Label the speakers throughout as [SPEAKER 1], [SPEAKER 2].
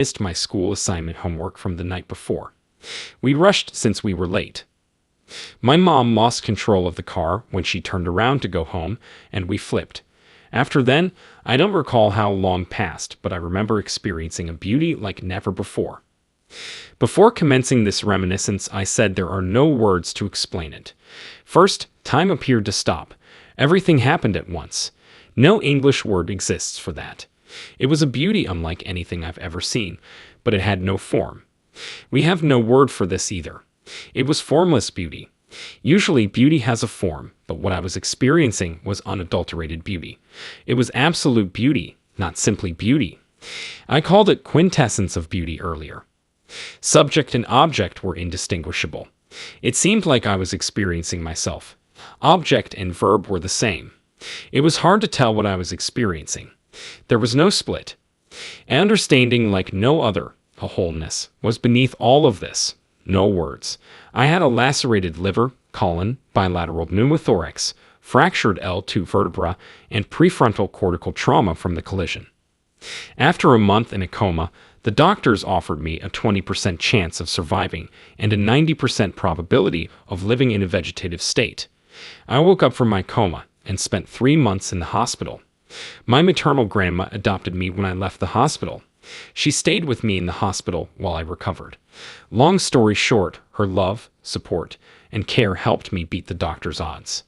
[SPEAKER 1] missed my school assignment homework from the night before. We rushed since we were late. My mom lost control of the car when she turned around to go home, and we flipped. After then, I don't recall how long passed, but I remember experiencing a beauty like never before. Before commencing this reminiscence, I said there are no words to explain it. First, time appeared to stop. Everything happened at once. No English word exists for that. It was a beauty unlike anything I've ever seen, but it had no form. We have no word for this either. It was formless beauty. Usually, beauty has a form, but what I was experiencing was unadulterated beauty. It was absolute beauty, not simply beauty. I called it quintessence of beauty earlier. Subject and object were indistinguishable. It seemed like I was experiencing myself. Object and verb were the same. It was hard to tell what I was experiencing. There was no split. An understanding like no other, a wholeness, was beneath all of this. No words. I had a lacerated liver, colon, bilateral pneumothorax, fractured L2 vertebra, and prefrontal cortical trauma from the collision. After a month in a coma, the doctors offered me a 20% chance of surviving and a 90% probability of living in a vegetative state. I woke up from my coma and spent 3 months in the hospital. My maternal grandma adopted me when I left the hospital. She stayed with me in the hospital while I recovered. Long story short, her love, support, and care helped me beat the doctor's odds.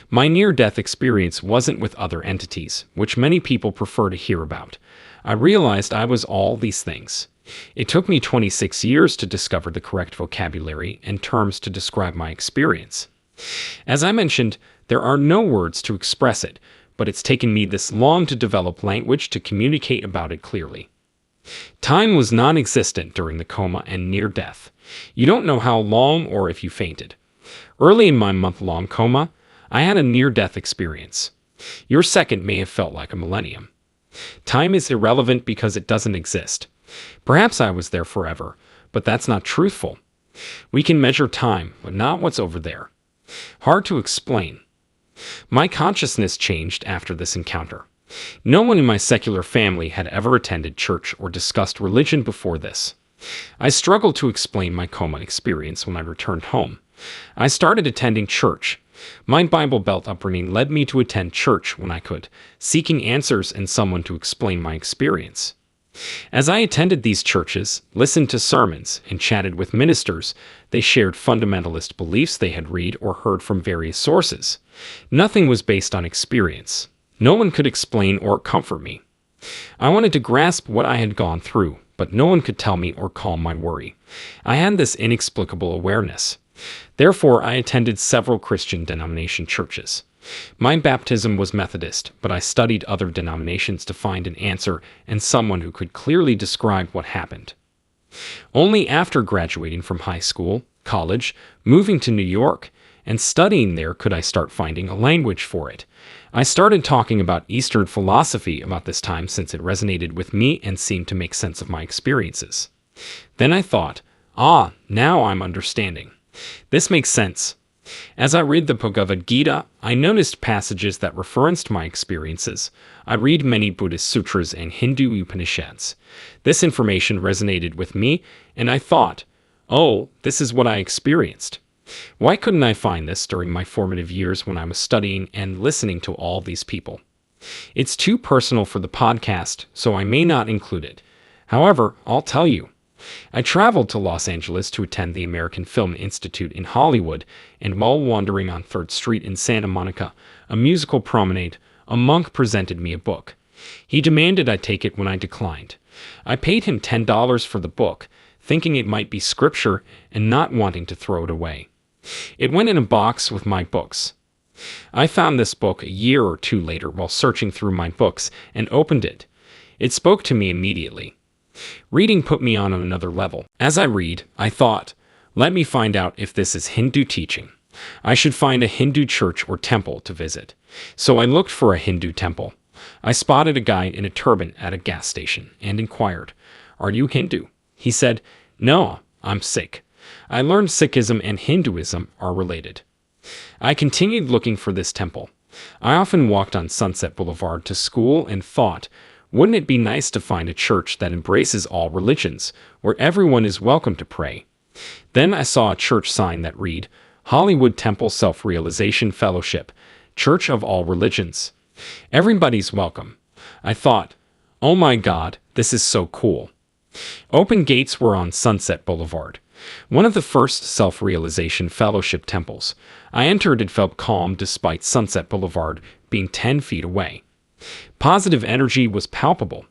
[SPEAKER 1] My near-death experience wasn't with other entities, which many people prefer to hear about. I realized I was all these things. It took me 26 years to discover the correct vocabulary and terms to describe my experience. As I mentioned, there are no words to express it, but it's taken me this long to develop language to communicate about it clearly. Time was non-existent during the coma and near death. You don't know how long or if you fainted. Early in my month-long coma, I had a near-death experience. Your second may have felt like a millennium. Time is irrelevant because it doesn't exist. Perhaps I was there forever, but that's not truthful. We can measure time, but not what's over there. Hard to explain. My consciousness changed after this encounter. No one in my secular family had ever attended church or discussed religion before this. I struggled to explain my coma experience when I returned home. I started attending church. My Bible Belt upbringing led me to attend church when I could, seeking answers and someone to explain my experience. As I attended these churches, listened to sermons, and chatted with ministers, they shared fundamentalist beliefs they had read or heard from various sources. Nothing was based on experience. No one could explain or comfort me. I wanted to grasp what I had gone through, but no one could tell me or calm my worry. I had this inexplicable awareness. Therefore, I attended several Christian denomination churches. My baptism was Methodist, but I studied other denominations to find an answer and someone who could clearly describe what happened. Only after graduating from high school, college, moving to New York, and studying there could I start finding a language for it. I started talking about Eastern philosophy about this time since it resonated with me and seemed to make sense of my experiences. Then I thought, now I'm understanding. This makes sense. As I read the Bhagavad Gita, I noticed passages that referenced my experiences. I read many Buddhist sutras and Hindu Upanishads. This information resonated with me, and I thought, this is what I experienced. Why couldn't I find this during my formative years when I was studying and listening to all these people? It's too personal for the podcast, so I may not include it. However, I'll tell you. I traveled to Los Angeles to attend the American Film Institute in Hollywood, and while wandering on 3rd Street in Santa Monica, a musical promenade, a monk presented me a book. He demanded I take it when I declined. I paid him $10 for the book, thinking it might be scripture and not wanting to throw it away. It went in a box with my books. I found this book a year or two later while searching through my books and opened it. It spoke to me immediately. Reading put me on another level. As I read, I thought, let me find out if this is Hindu teaching. I should find a Hindu church or temple to visit. So I looked for a Hindu temple. I spotted a guy in a turban at a gas station and inquired, "Are you Hindu?" He said, "No, I'm Sikh." I learned Sikhism and Hinduism are related. I continued looking for this temple. I often walked on Sunset Boulevard to school and thought, Wouldn't it be nice to find a church that embraces all religions, where everyone is welcome to pray? Then I saw a church sign that read, Hollywood Temple Self-Realization Fellowship, Church of All Religions. Everybody's welcome. I thought, oh my God, this is so cool. Open gates were on Sunset Boulevard, one of the first self-realization fellowship temples. I entered and felt calm despite Sunset Boulevard being 10 feet away. Positive energy was palpable.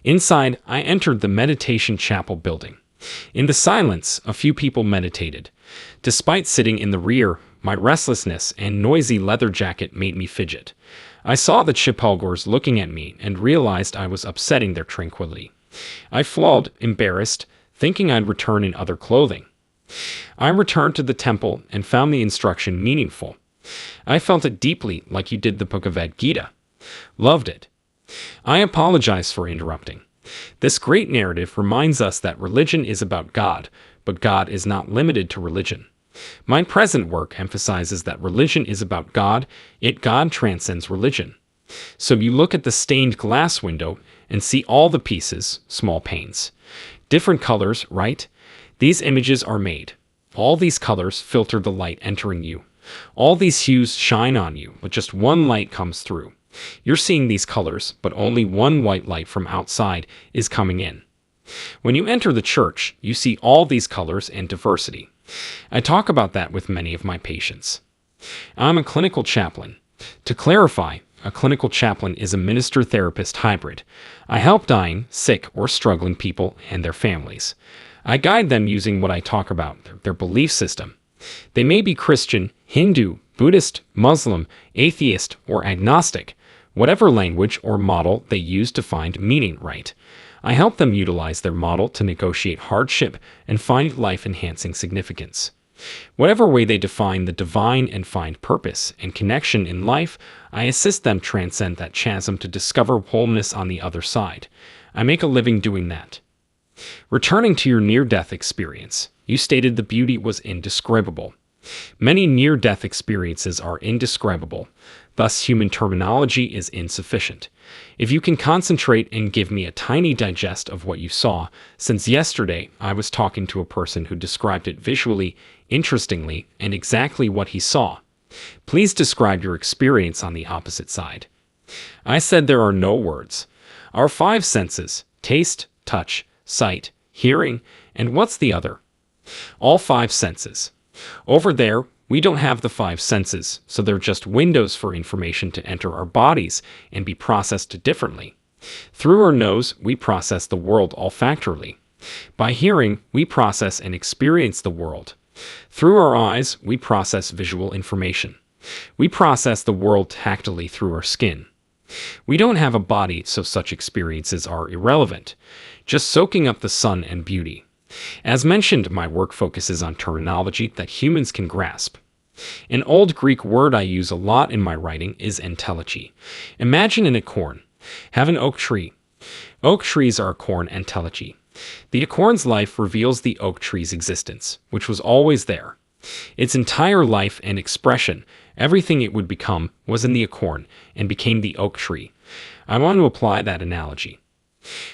[SPEAKER 1] Inside, I entered the meditation chapel building. In the silence, a few people meditated. Despite sitting in the rear, my restlessness and noisy leather jacket made me fidget. I saw the Chippewas looking at me and realized I was upsetting their tranquility. I flawed, embarrassed, thinking I'd return in other clothing. I returned to the temple and found the instruction meaningful. I felt it deeply like you did the Bhagavad Gita. Loved it. I apologize for interrupting. This great narrative reminds us that religion is about God, but God is not limited to religion. My present work emphasizes that religion is about God, yet God transcends religion. So you look at the stained glass window and see all the pieces, small panes. Different colors, right? These images are made. All these colors filter the light entering you. All these hues shine on you, but just one light comes through. You're seeing these colors, but only one white light from outside is coming in. When you enter the church, you see all these colors and diversity. I talk about that with many of my patients. I'm a clinical chaplain. To clarify, a clinical chaplain is a minister-therapist hybrid. I help dying, sick, or struggling people and their families. I guide them using what I talk about, their belief system. They may be Christian, Hindu, Buddhist, Muslim, atheist, or agnostic, whatever language or model they use to find meaning right. I help them utilize their model to negotiate hardship and find life-enhancing significance. Whatever way they define the divine and find purpose and connection in life, I assist them transcend that chasm to discover wholeness on the other side. I make a living doing that. Returning to your near-death experience, you stated the beauty was indescribable. Many near-death experiences are indescribable, thus human terminology is insufficient. If you can concentrate and give me a tiny digest of what you saw, since yesterday I was talking to a person who described it visually, interestingly, and exactly what he saw. Please describe your experience on the opposite side. I said there are no words. Our 5 senses, taste, touch, sight, hearing, and what's the other? All 5 senses. Over there, we don't have the 5 senses, so they're just windows for information to enter our bodies and be processed differently. Through our nose, we process the world olfactorily. By hearing, we process and experience the world. Through our eyes, we process visual information. We process the world tactily through our skin. We don't have a body, so such experiences are irrelevant, just soaking up the sun and beauty. As mentioned, my work focuses on terminology that humans can grasp. An old Greek word I use a lot in my writing is entelechy. Imagine an acorn. Have an oak tree. Oak trees are acorn entelechy. The acorn's life reveals the oak tree's existence, which was always there. Its entire life and expression, everything it would become, was in the acorn and became the oak tree. I want to apply that analogy.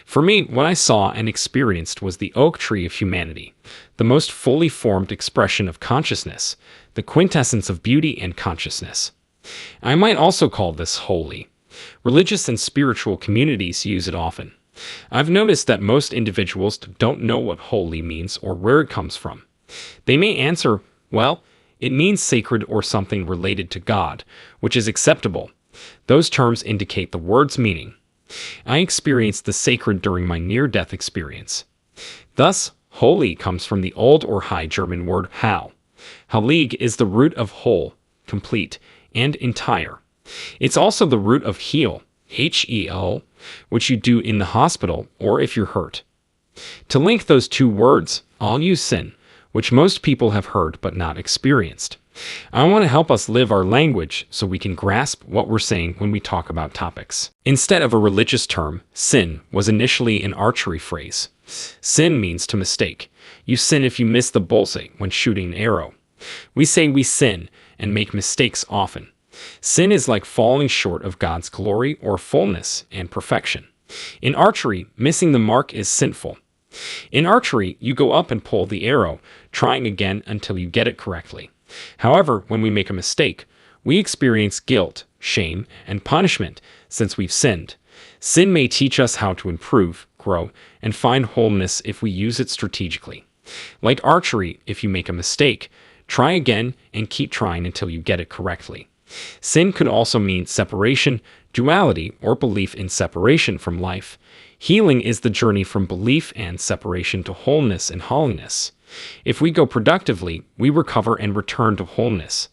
[SPEAKER 1] For me, what I saw and experienced was the oak tree of humanity, the most fully formed expression of consciousness, the quintessence of beauty and consciousness. I might also call this holy. Religious and spiritual communities use it often. I've noticed that most individuals don't know what holy means or where it comes from. They may answer, well, it means sacred or something related to God, which is acceptable. Those terms indicate the word's meaning. I experienced the sacred during my near-death experience. Thus, holy comes from the Old or High German word Heil. Heilig is the root of whole, complete, and entire. It's also the root of heal, H-E-L, which you do in the hospital or if you're hurt. To link those two words, I'll use sin, which most people have heard but not experienced. I want to help us live our language so we can grasp what we're saying when we talk about topics. Instead of a religious term, sin was initially an archery phrase. Sin means to mistake. You sin if you miss the bullseye when shooting an arrow. We say we sin and make mistakes often. Sin is like falling short of God's glory or fullness and perfection. In archery, missing the mark is sinful. In archery, you go up and pull the arrow, trying again until you get it correctly. However, when we make a mistake, we experience guilt, shame, and punishment since we've sinned. Sin may teach us how to improve, grow, and find wholeness if we use it strategically. Like archery, if you make a mistake, try again and keep trying until you get it correctly. Sin could also mean separation, duality, or belief in separation from life. Healing is the journey from belief and separation to wholeness and holiness. If we go productively, we recover and return to wholeness,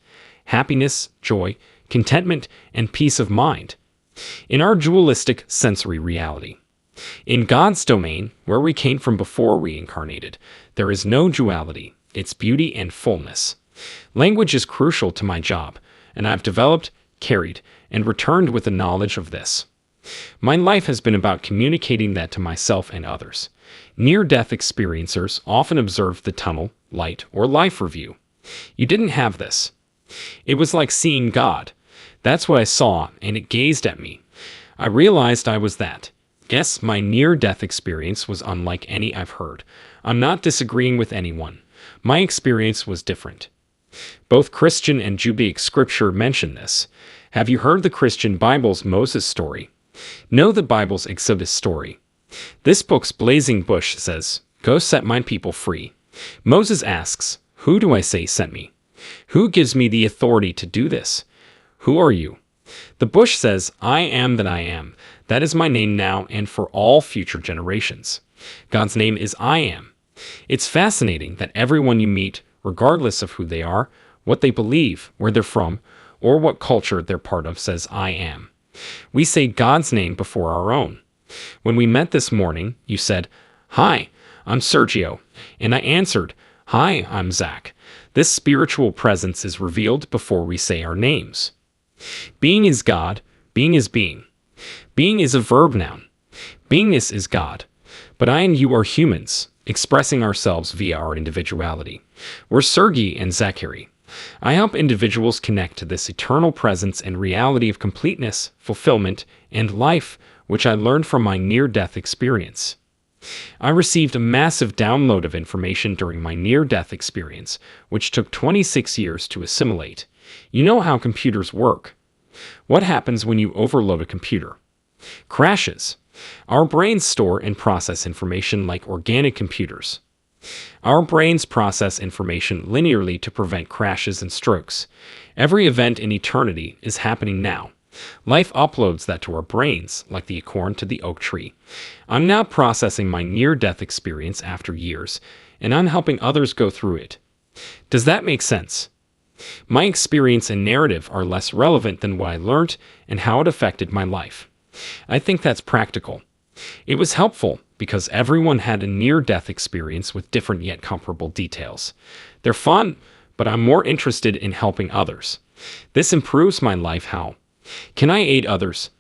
[SPEAKER 1] happiness, joy, contentment, and peace of mind. In our dualistic sensory reality, in God's domain, where we came from before we incarnated, there is no duality, it's beauty and fullness. Language is crucial to my job, and I've developed, carried, and returned with the knowledge of this. My life has been about communicating that to myself and others. Near-death experiencers often observe the tunnel, light, or life review. You didn't have this. It was like seeing God. That's what I saw, and it gazed at me. I realized I was that. Yes, my near-death experience was unlike any I've heard. I'm not disagreeing with anyone. My experience was different. Both Christian and Judaic scripture mention this. Have you heard the Christian Bible's Moses story? Know the Bible's Exodus story. This book's blazing bush says, "Go set my people free." Moses asks, "Who do I say sent me? Who gives me the authority to do this? Who are you?" The bush says, "I am that I am. That is my name now and for all future generations." God's name is I Am. It's fascinating that everyone you meet, regardless of who they are, what they believe, where they're from, or what culture they're part of, says I Am. We say God's name before our own. When we met this morning, you said, "Hi, I'm Sergio," and I answered, "Hi, I'm Zach." This spiritual presence is revealed before we say our names. Being is God, being is being. Being is a verb noun. Beingness is God. But I and you are humans, expressing ourselves via our individuality. We're Sergei and Zachary. I help individuals connect to this eternal presence and reality of completeness, fulfillment, and life, which I learned from my near-death experience. I received a massive download of information during my near-death experience, which took 26 years to assimilate. You know how computers work. What happens when you overload a computer? Crashes. Our brains store and process information like organic computers. Our brains process information linearly to prevent crashes and strokes. Every event in eternity is happening now. Life uploads that to our brains, like the acorn to the oak tree. I'm now processing my near-death experience after years, and I'm helping others go through it. Does that make sense? My experience and narrative are less relevant than what I learned and how it affected my life. I think that's practical. It was helpful because everyone had a near-death experience with different yet comparable details. They're fun, but I'm more interested in helping others. This improves my life. How? Can I aid others?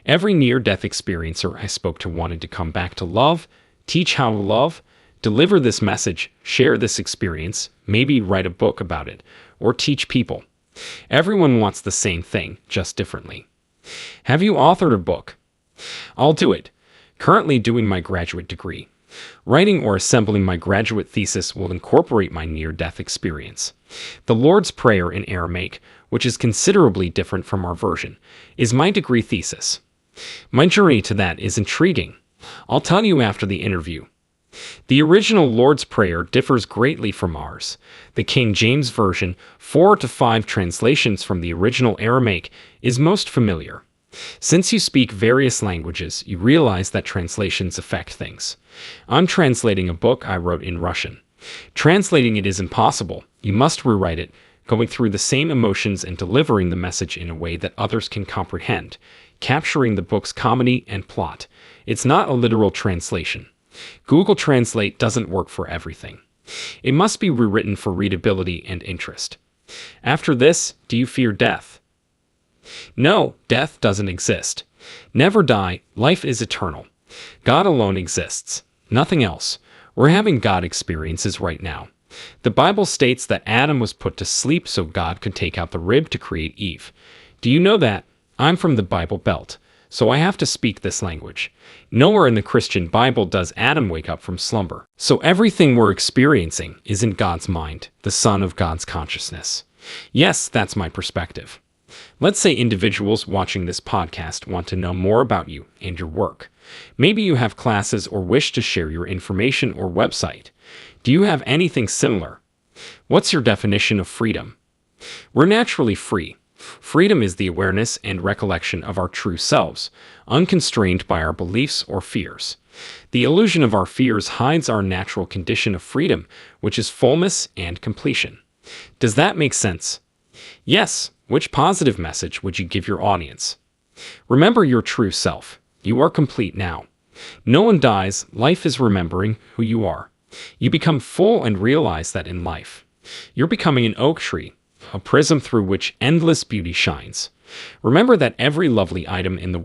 [SPEAKER 1] Every near-death experiencer I spoke to wanted to come back to love, teach how to love, deliver this message, share this experience, maybe write a book about it, or teach people. Everyone wants the same thing, just differently. Have you authored a book? I'll do it. Currently doing my graduate degree. Writing or assembling my graduate thesis will incorporate my near-death experience. The Lord's Prayer in Aramaic, which is considerably different from our version, is my degree thesis. My journey to that is intriguing. I'll tell you after the interview. The original Lord's Prayer differs greatly from ours. The King James Version, 4 to 5 translations from the original Aramaic, is most familiar. Since you speak various languages, you realize that translations affect things. I'm translating a book I wrote in Russian. Translating it is impossible. You must rewrite it, going through the same emotions and delivering the message in a way that others can comprehend, capturing the book's comedy and plot. It's not a literal translation. Google Translate doesn't work for everything. It must be rewritten for readability and interest. After this, do you fear death? No, death doesn't exist. Never die, life is eternal. God alone exists, nothing else. We're having God experiences right now. The Bible states that Adam was put to sleep so God could take out the rib to create Eve. Do you know that? I'm from the Bible Belt, so I have to speak this language. Nowhere in the Christian Bible does Adam wake up from slumber. So everything we're experiencing is in God's mind, the Son of God's consciousness. Yes, that's my perspective. Let's say individuals watching this podcast want to know more about you and your work. Maybe you have classes or wish to share your information or website. Do you have anything similar? What's your definition of freedom? We're naturally free. Freedom is the awareness and recollection of our true selves, unconstrained by our beliefs or fears. The illusion of our fears hides our natural condition of freedom, which is fullness and completion. Does that make sense? Yes. Which positive message would you give your audience? Remember your true self. You are complete now. No one dies. Life is remembering who you are. You become full and realize that in life, you're becoming an oak tree, a prism through which endless beauty shines. Remember that every lovely item in the world